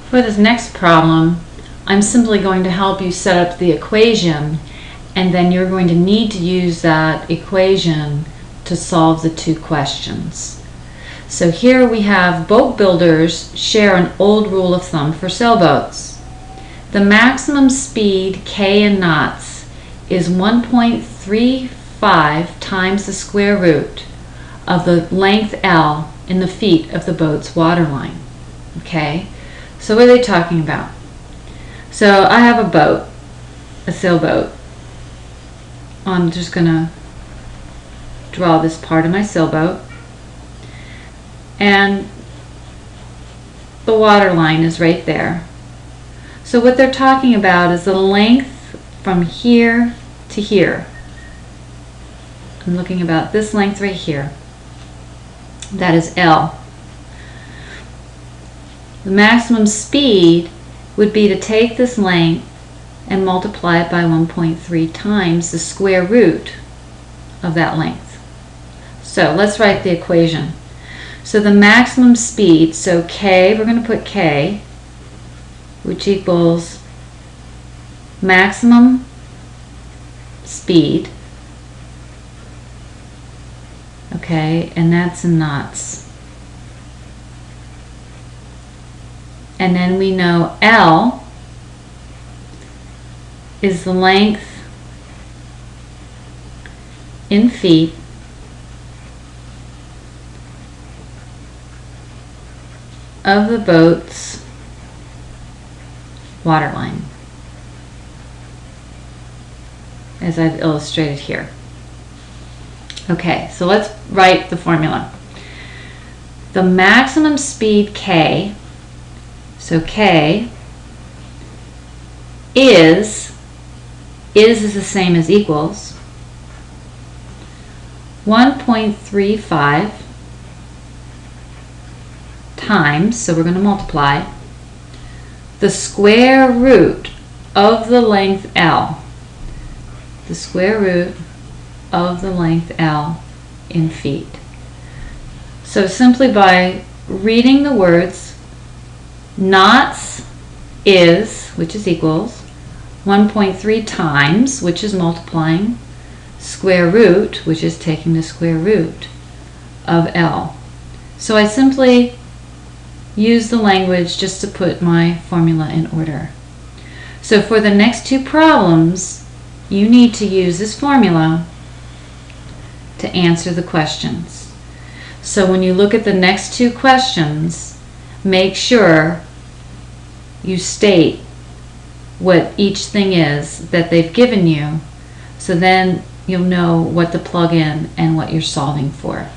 For this next problem, I'm simply going to help you set up the equation, and then you're going to need to use that equation to solve the two questions. So here we have boat builders share an old rule of thumb for sailboats. The maximum speed K in knots is 1.35 times the square root of the length L in the feet of the boat's waterline. Okay, so what are they talking about? So I have a boat, a sailboat. I'm just going to draw this part of my sailboat, and the water line is right there. So what they're talking about is the length from here to here. I'm looking about this length right here. That is L. The maximum speed would be to take this length and multiply it by 1.3 times the square root of that length. So let's write the equation. So the maximum speed, so K, we're going to put K, which equals maximum speed, okay, and that's in knots. And then we know L is the length in feet of the boat's waterline, as I've illustrated here. Okay, so let's write the formula. The maximum speed K, so K is the same as equals 1.35 times, so we're going to multiply, the square root of the length L, the square root of the length L in feet. So simply by reading the words, knots is, which is equals, 1.3 times, which is multiplying, square root, which is taking the square root of L. So I simply use the language just to put my formula in order. So for the next two problems, you need to use this formula to answer the questions. So when you look at the next two questions, make sure you state what each thing is that they've given you, so then you'll know what to plug in and what you're solving for.